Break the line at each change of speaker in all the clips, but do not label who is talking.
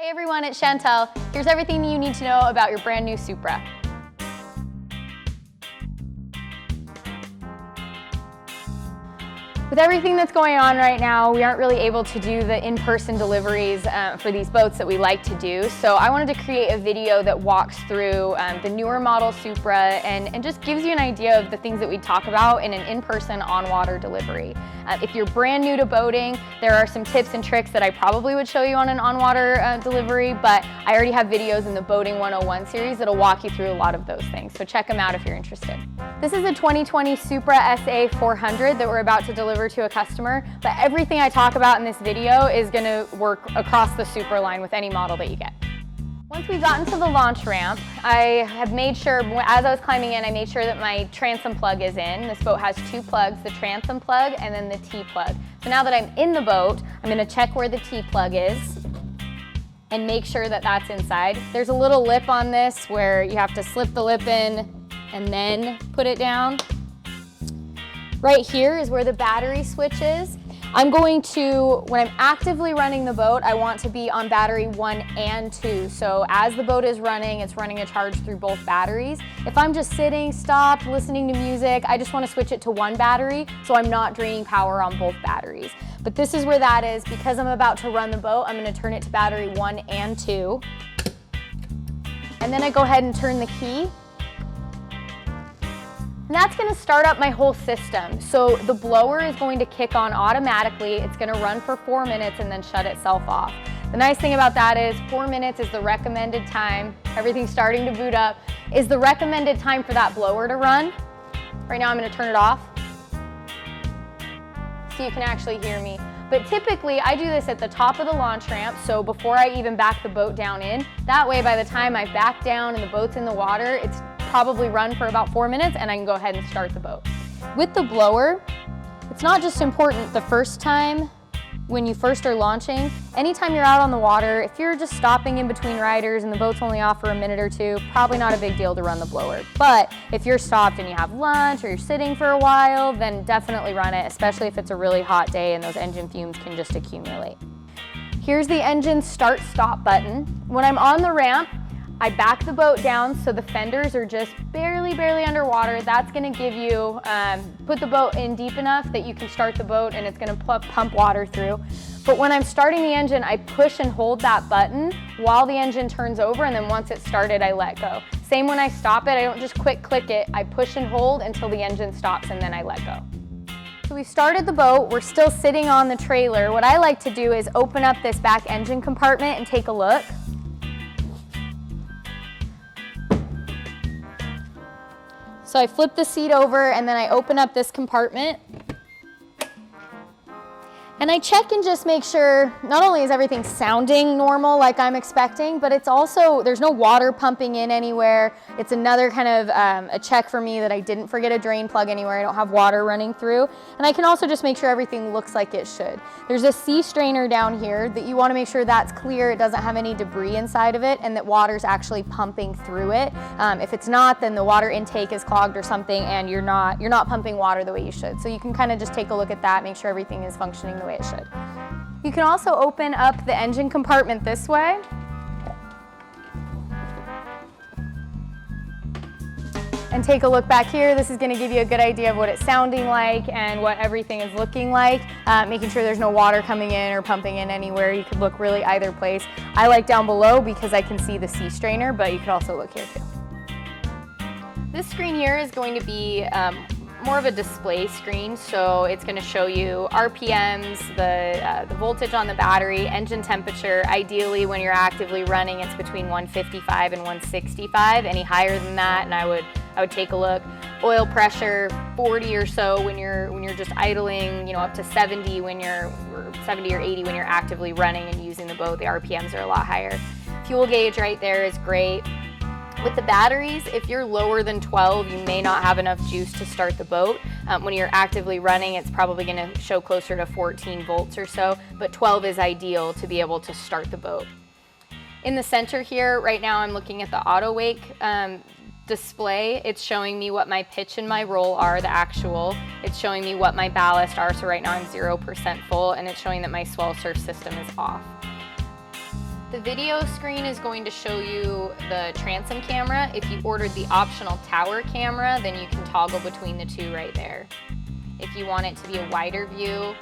Hey everyone, it's Chantel. Here's everything you need to know about your brand new Supra. With everything that's going on right now, we aren't really able to do the in-person deliveries for these boats that we like to do. So I wanted to create a video that walks through the newer model Supra and just gives you an idea of the things that we talk about in an in-person on-water delivery. If you're brand new to boating, there are some tips and tricks that I probably would show you on an on-water delivery, but I already have videos in the Boating 101 series that'll walk you through a lot of those things. So check them out if you're interested. This is a 2020 Supra SA 400 that we're about to deliver to a customer, but everything I talk about in this video is going to work across the Supra line with any model that you get. Once we've gotten to the launch ramp, I have made sure, as I was climbing in, I made sure that my transom plug is in. This boat has two plugs, the transom plug and then the T-plug. So now that I'm in the boat, I'm going to check where the T-plug is and make sure that that's inside. There's a little lip on this where you have to slip the lip in and then put it down. Right here is where the battery switch is. I'm going to, when I'm actively running the boat, I want to be on battery 1 and 2. So as the boat is running, it's running a charge through both batteries. If I'm just sitting, stopped, listening to music, I just want to switch it to one battery so I'm not draining power on both batteries. But this is where that is. Because I'm about to run the boat, I'm going to turn it to battery 1 and 2. And then I go ahead and turn the key. And that's going to start up my whole system. So the blower is going to kick on automatically. It's going to run for 4 minutes and then shut itself off. The nice thing about that is 4 minutes is the recommended time. Everything's starting to boot up. Is the recommended time for that blower to run. Right now I'm going to turn it off so you can actually hear me. But typically I do this at the top of the launch ramp, so before I even back the boat down in. That way by the time I back down and the boat's in the water, it's probably run for about 4 minutes and I can go ahead and start the boat. With the blower, it's not just important the first time when you first are launching. Anytime you're out on the water, if you're just stopping in between riders and the boat's only off for a minute or two, probably not a big deal to run the blower. But if you're stopped and you have lunch or you're sitting for a while, then definitely run it, especially if it's a really hot day and those engine fumes can just accumulate. Here's the engine start-stop button. When I'm on the ramp, I back the boat down so the fenders are just barely underwater. That's gonna give you, put the boat in deep enough that you can start the boat and it's gonna pump water through. But when I'm starting the engine, I push and hold that button while the engine turns over, and then once it's started, I let go. Same when I stop it, I don't just quick click it, I push and hold until the engine stops and then I let go. So we started the boat, we're still sitting on the trailer. What I like to do is open up this back engine compartment and take a look. So I flip the seat over and then I open up this compartment. And I check and just make sure, not only is everything sounding normal like I'm expecting, but it's also, there's no water pumping in anywhere. It's another kind of a check for me that I didn't forget a drain plug anywhere. I don't have water running through. And I can also just make sure everything looks like it should. There's a sea strainer down here that you want to make sure that's clear, it doesn't have any debris inside of it, and that water's actually pumping through it. If it's not, then the water intake is clogged or something and you're not pumping water the way you should. So you can kind of just take a look at that, make sure everything is functioning the way it should. You can also open up the engine compartment this way. And take a look back here. This is going to give you a good idea of what it's sounding like and what everything is looking like. Making sure there's no water coming in or pumping in anywhere. You could look really either place. I like down below because I can see the sea strainer, but you could also look here too. This screen here is going to be more of a display screen, so it's going to show you RPMs, the voltage on the battery, engine temperature. Ideally, when you're actively running, it's between 155 and 165. Any higher than that, and I would take a look. Oil pressure, 40 or so when you're just idling, you know, up to 70 when you're 70 or 80 when you're actively running and using the boat. The RPMs are a lot higher. Fuel gauge right there is great. With the batteries, if you're lower than 12, you may not have enough juice to start the boat. When you're actively running, it's probably going to show closer to 14 volts or so, but 12 is ideal to be able to start the boat. In the center here, right now I'm looking at the auto wake display. It's showing me what my pitch and my roll are, the actual. It's showing me what my ballast are, so right now I'm 0% full, and it's showing that my swell surf system is off. The video screen is going to show you the transom camera. If you ordered the optional tower camera, then you can toggle between the two right there. If you want it to be a wider view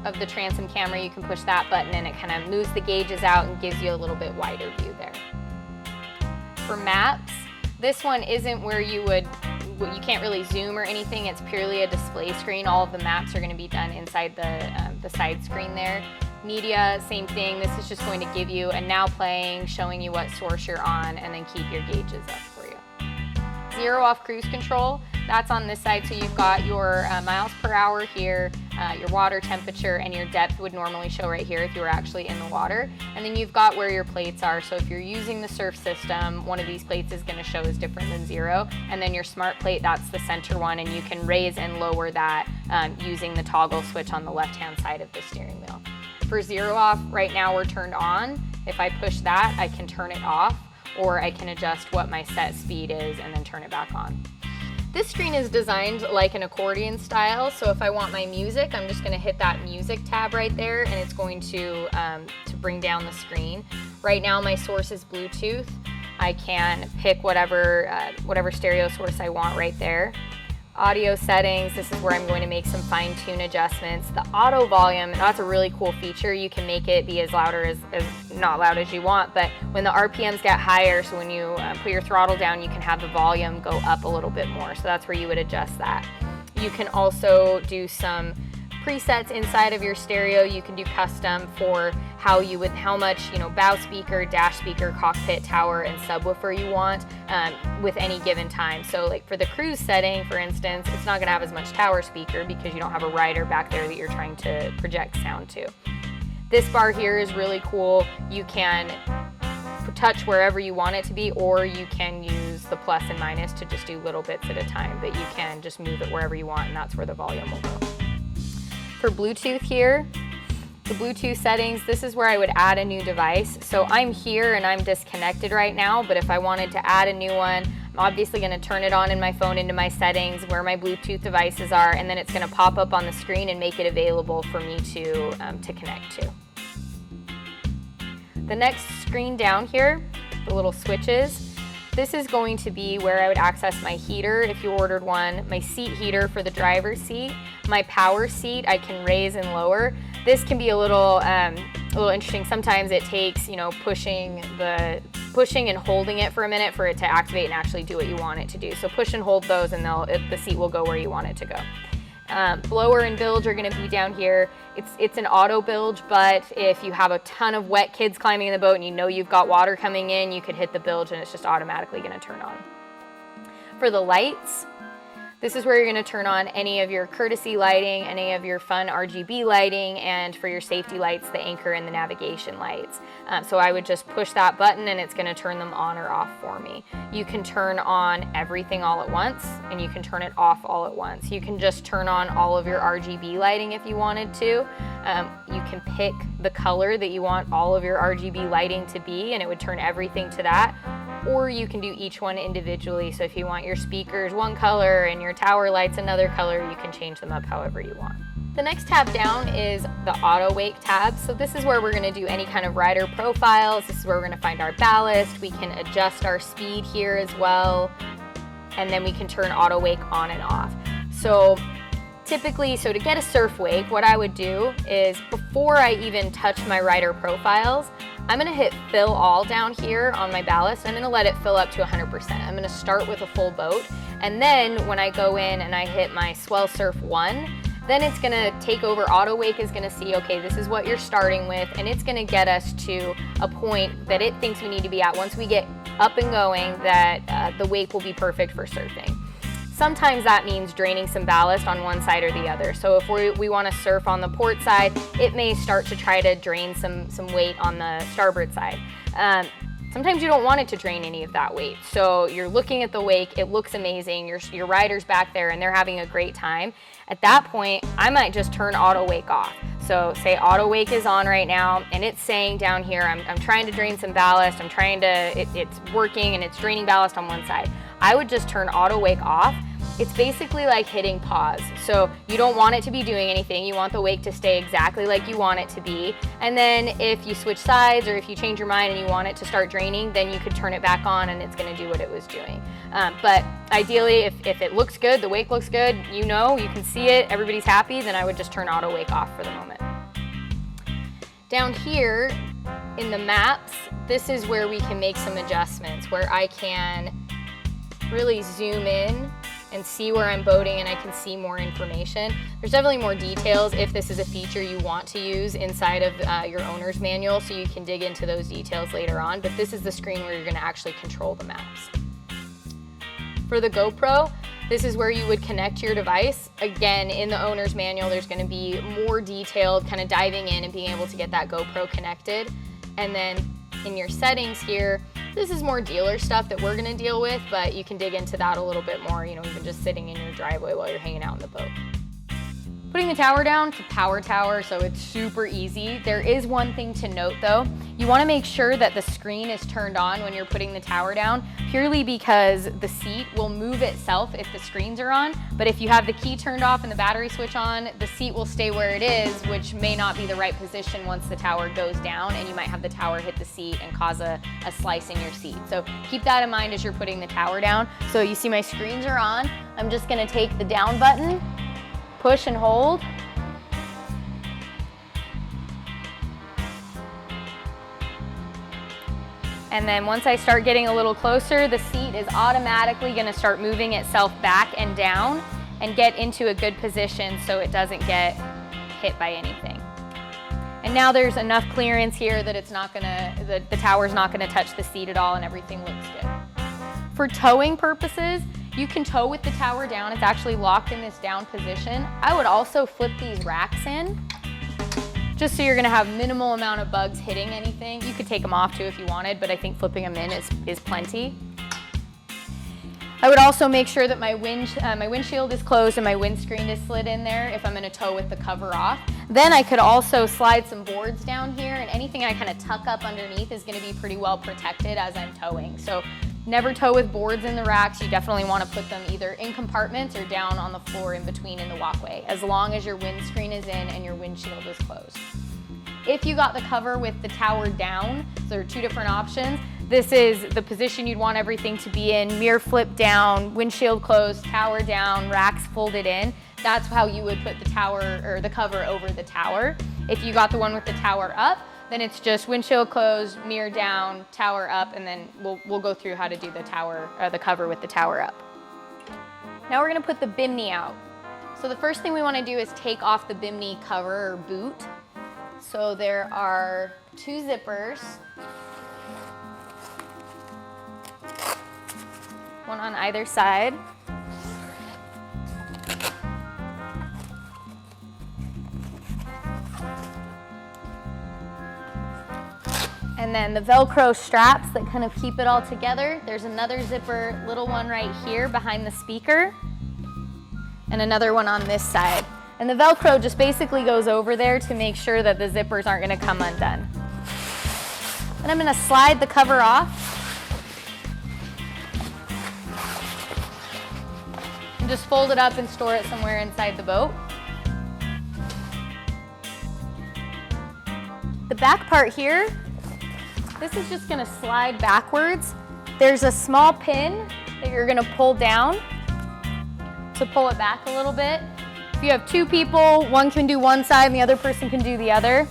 of the transom camera, you can push that button and it kind of moves the gauges out and gives you a little bit wider view there. For maps, this one isn't where you can't really zoom or anything. It's purely a display screen. All of the maps are going to be done inside the side screen there. Media, same thing. This is just going to give you a now playing, showing you what source you're on, and then keep your gauges up for you. 0 off cruise control, that's on this side. So you've got your miles per hour here, your water temperature, and your depth would normally show right here if you were actually in the water. And then you've got where your plates are. So if you're using the surf system, one of these plates is going to show as different than 0. And then your smart plate, that's the center one, and you can raise and lower that using the toggle switch on the left-hand side of the steering wheel. For 0 off, right now we're turned on. If I push that, I can turn it off, or I can adjust what my set speed is and then turn it back on. This screen is designed like an accordion style, so if I want my music, I'm just gonna hit that music tab right there, and it's going to bring down the screen. Right now my source is Bluetooth. I can pick whatever stereo source I want right there. Audio settings, this is where I'm going to make some fine-tune adjustments. The auto volume, that's a really cool feature. You can make it be as loud or as not loud as you want, but when the RPMs get higher, so when you put your throttle down, you can have the volume go up a little bit more. So that's where you would adjust that. You can also do some presets inside of your stereo. You can do custom for how much bow speaker, dash speaker, cockpit, tower, and subwoofer you want with any given time. So like for the cruise setting, for instance, it's not going to have as much tower speaker because you don't have a rider back there that you're trying to project sound to. This bar here is really cool. You can touch wherever you want it to be, or you can use the plus and minus to just do little bits at a time, but you can just move it wherever you want, and that's where the volume will go. For Bluetooth here, the Bluetooth settings, this is where I would add a new device. So I'm here and I'm disconnected right now, but if I wanted to add a new one, I'm obviously going to turn it on in my phone into my settings where my Bluetooth devices are, and then it's going to pop up on the screen and make it available for me to connect to. The next screen down here, the little switches, this is going to be where I would access my heater if you ordered one, my seat heater for the driver's seat, my power seat I can raise and lower. This can be a little interesting. Sometimes it takes pushing and holding it for a minute for it to activate and actually do what you want it to do. So push and hold those, and the seat will go where you want it to go. Blower and bilge are going to be down here. It's an auto bilge, but if you have a ton of wet kids climbing in the boat and you know you've got water coming in, you could hit the bilge and it's just automatically going to turn on. For the lights, this is where you're going to turn on any of your courtesy lighting, any of your fun RGB lighting, and for your safety lights, the anchor and the navigation lights. So I would just push that button and it's going to turn them on or off for me. You can turn on everything all at once, and you can turn it off all at once. You can just turn on all of your RGB lighting if you wanted to. You can pick the color that you want all of your RGB lighting to be, and it would turn everything to that. Or you can do each one individually. So if you want your speakers one color and your tower lights another color, you can change them up however you want. The next tab down is the auto wake tab. So this is where we're going to do any kind of rider profiles. This is where we're going to find our ballast. We can adjust our speed here as well. And then we can turn auto wake on and off. So typically, to get a surf wake, what I would do is before I even touch my rider profiles, I'm going to hit fill all down here on my ballast. I'm going to let it fill up to 100%. I'm going to start with a full boat, and then when I go in and I hit my swell surf 1, then it's going to take over. Auto wake is going to see, okay, this is what you're starting with, and it's going to get us to a point that it thinks we need to be at. Once we get up and going, that the wake will be perfect for surfing. Sometimes that means draining some ballast on one side or the other. So if we want to surf on the port side, it may start to try to drain some weight on the starboard side. Sometimes you don't want it to drain any of that weight. So you're looking at the wake, it looks amazing, your rider's back there and they're having a great time. At that point, I might just turn auto wake off. So say auto wake is on right now and it's saying down here, I'm trying to drain some ballast, it's working and it's draining ballast on one side. I would just turn auto wake off, it's basically like hitting pause. So you don't want it to be doing anything. You want the wake to stay exactly like you want it to be. And then if you switch sides or if you change your mind and you want it to start draining, then you could turn it back on and it's gonna do what it was doing. But ideally, if it looks good, the wake looks good, you can see it, everybody's happy, then I would just turn auto wake off for the moment. Down here in the maps, this is where we can make some adjustments, where I can really zoom in and see where I'm boating and I can see more information. There's definitely more details if this is a feature you want to use inside of your owner's manual, so you can dig into those details later on, but this is the screen where you're gonna actually control the maps. For the GoPro, this is where you would connect your device. Again, in the owner's manual, there's gonna be more detailed kind of diving in and being able to get that GoPro connected. And then in your settings here, this is more dealer stuff that we're gonna deal with, but you can dig into that a little bit more, even just sitting in your driveway while you're hanging out in the boat. Putting the tower down to power tower, so it's super easy. There is one thing to note though. You wanna make sure that the screen is turned on when you're putting the tower down, purely because the seat will move itself if the screens are on, but if you have the key turned off and the battery switch on, the seat will stay where it is, which may not be the right position once the tower goes down, and you might have the tower hit the seat and cause a slice in your seat. So keep that in mind as you're putting the tower down. So you see my screens are on. I'm just gonna take the down button, push and hold. And then once I start getting a little closer, the seat is automatically gonna start moving itself back and down and get into a good position so it doesn't get hit by anything. And now there's enough clearance here that it's not gonna, the tower's not gonna touch the seat at all and everything looks good. For towing purposes, you can tow with the tower down. It's actually locked in this down position. I would also flip these racks in, just so you're gonna have minimal amount of bugs hitting anything. You could take them off too if you wanted, but I think flipping them in is plenty. I would also make sure that my windshield is closed and my windscreen is slid in there if I'm gonna tow with the cover off. Then I could also slide some boards down here, and anything I kind of tuck up underneath is gonna be pretty well protected as I'm towing. So never tow with boards in the racks. You definitely want to put them either in compartments or down on the floor in between in the walkway, as long as your windscreen is in and your windshield is closed. If you got the cover with the tower down, so there are two different options. This is the position you'd want everything to be in: mirror flip down, windshield closed, tower down, racks folded in. That's how you would put the tower or the cover over the tower. If you got the one with the tower up, then it's just windshield closed, mirror down, tower up, and then we'll go through how to do the tower, or the cover with the tower up. Now we're gonna put the Bimni out. So the first thing we wanna do is take off the Bimni cover or boot. So there are two zippers, one on either side. And then the Velcro straps that kind of keep it all together. There's another zipper, little one right here behind the speaker, and another one on this side. And the Velcro just basically goes over there to make sure that the zippers aren't gonna come undone. And I'm gonna slide the cover off. And just fold it up and store it somewhere inside the boat. The back part here, this is just gonna slide backwards. There's a small pin that you're gonna pull down to pull it back a little bit. If you have two people, one can do one side and the other person can do the other.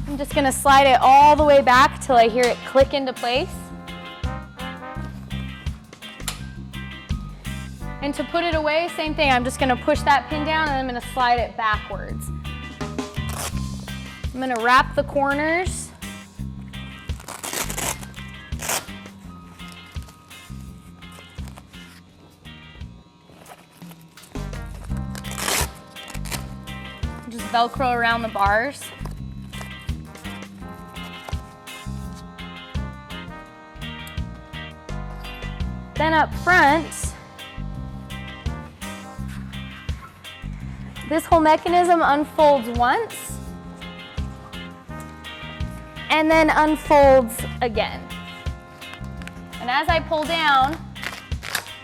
I'm just gonna slide it all the way back till I hear it click into place. And to put it away, same thing, I'm just gonna push that pin down and I'm gonna slide it backwards. I'm gonna wrap the corners. Just Velcro around the bars. Then up front, this whole mechanism unfolds once and then unfolds again. And as I pull down,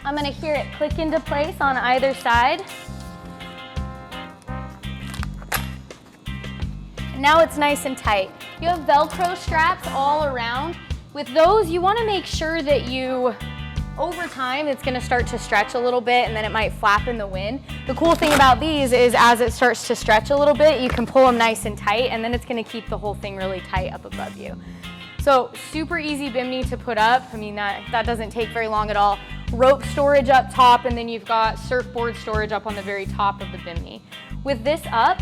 I'm gonna hear it click into place on either side. And now it's nice and tight. You have Velcro straps all around. With those, you wanna make sure that over time, it's gonna start to stretch a little bit and then it might flap in the wind. The cool thing about these is as it starts to stretch a little bit, you can pull them nice and tight and then it's gonna keep the whole thing really tight up above you. So super easy Bimni to put up. I mean, that doesn't take very long at all. Rope storage up top and then you've got surfboard storage up on the very top of the Bimni. With this up,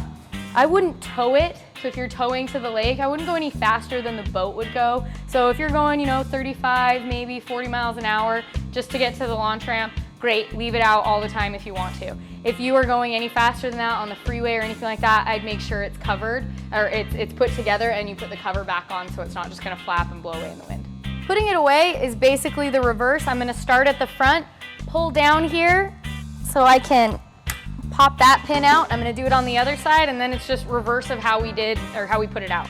I wouldn't tow it. So if you're towing to the lake, I wouldn't go any faster than the boat would go. So if you're going, 35, maybe 40 miles an hour just to get to the launch ramp, great, leave it out all the time if you want to. If you are going any faster than that on the freeway or anything like that, I'd make sure it's covered or it's put together and you put the cover back on so it's not just gonna flap and blow away in the wind. Putting it away is basically the reverse. I'm gonna start at the front, pull down here so I can pop that pin out. I'm gonna do it on the other side and then it's just reverse of how we did or how we put it out.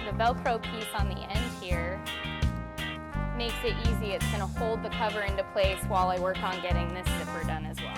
The Velcro piece on the end here makes it easy. It's gonna hold the cover into place while I work on getting this zipper done as well.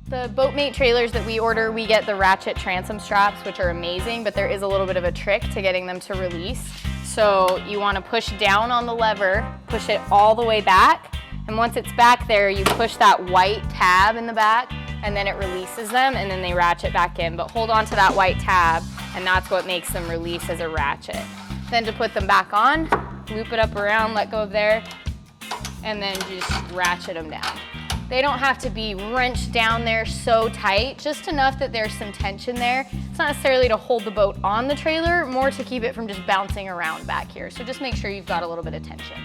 The Boatmate trailers that we order, we get the ratchet transom straps, which are amazing, but there is a little bit of a trick to getting them to release. So you want to push down on the lever, push it all the way back, and once it's back there, you push that white tab in the back, and then it releases them, and then they ratchet back in. But hold on to that white tab, and that's what makes them release as a ratchet. Then to put them back on, loop it up around, let go of there, and then just ratchet them down. They don't have to be wrenched down there so tight, just enough that there's some tension there. It's not necessarily to hold the boat on the trailer, more to keep it from just bouncing around back here. So just make sure you've got a little bit of tension.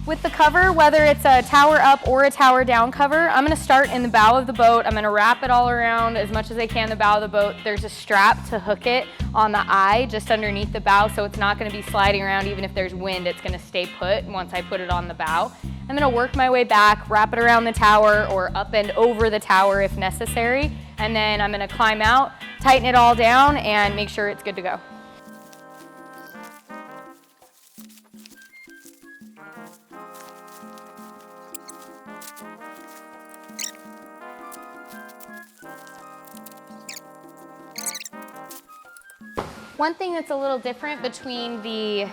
With the cover, whether it's a tower up or a tower down cover, I'm gonna start in the bow of the boat. I'm gonna wrap it all around as much as I can the bow of the boat. There's a strap to hook it on the eye just underneath the bow, so it's not gonna be sliding around. Even if there's wind, it's gonna stay put once I put it on the bow. I'm gonna work my way back, wrap it around the tower or up and over the tower if necessary, and then I'm gonna climb out, tighten it all down, and make sure it's good to go. One thing that's a little different between the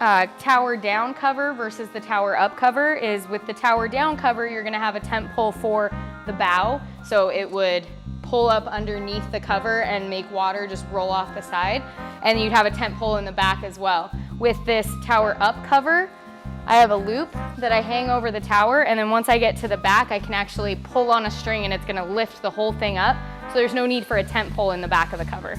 tower down cover versus the tower up cover is with the tower down cover, you're gonna have a tent pole for the bow. So it would pull up underneath the cover and make water just roll off the side. And you'd have a tent pole in the back as well. With this tower up cover, I have a loop that I hang over the tower, and then once I get to the back, I can actually pull on a string and it's gonna lift the whole thing up. So there's no need for a tent pole in the back of the cover.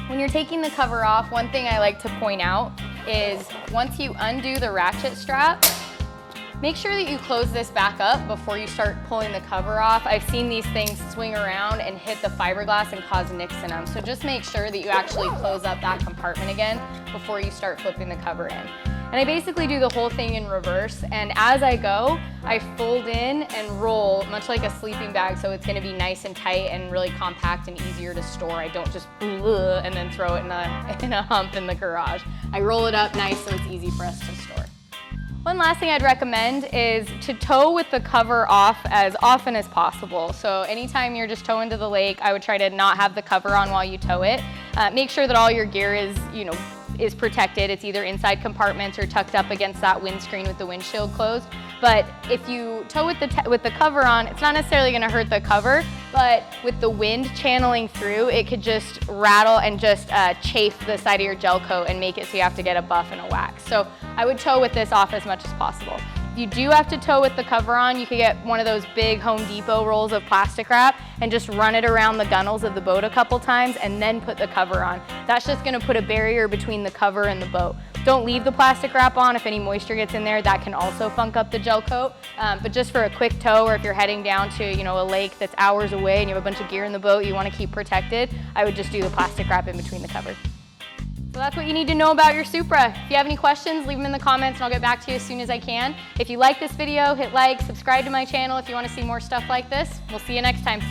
When you're taking the cover off, one thing I like to point out is once you undo the ratchet strap, make sure that you close this back up before you start pulling the cover off. I've seen these things swing around and hit the fiberglass and cause nicks in them. So just make sure that you actually close up that compartment again before you start flipping the cover in. And I basically do the whole thing in reverse, and as I go, I fold in and roll, much like a sleeping bag, so it's gonna be nice and tight and really compact and easier to store. I don't just and then throw it in a hump in the garage. I roll it up nice so it's easy for us to store. One last thing I'd recommend is to tow with the cover off as often as possible. So anytime you're just towing to the lake, I would try to not have the cover on while you tow it. Make sure that all your gear is, is protected. It's either inside compartments or tucked up against that windscreen with the windshield closed. But if you tow with the cover on, it's not necessarily gonna hurt the cover, but with the wind channeling through, it could just rattle and just chafe the side of your gel coat and make it so you have to get a buff and a wax. So I would tow with this off as much as possible. If you do have to tow with the cover on, you could get one of those big Home Depot rolls of plastic wrap and just run it around the gunnels of the boat a couple times and then put the cover on. That's just gonna put a barrier between the cover and the boat. Don't leave the plastic wrap on. If any moisture gets in there, that can also funk up the gel coat. But just for a quick tow, or if you're heading down to a lake that's hours away and you have a bunch of gear in the boat you want to keep protected, I would just do the plastic wrap in between the covers. So that's what you need to know about your Supra. If you have any questions, leave them in the comments and I'll get back to you as soon as I can. If you like this video, hit like, subscribe to my channel if you want to see more stuff like this. We'll see you next time.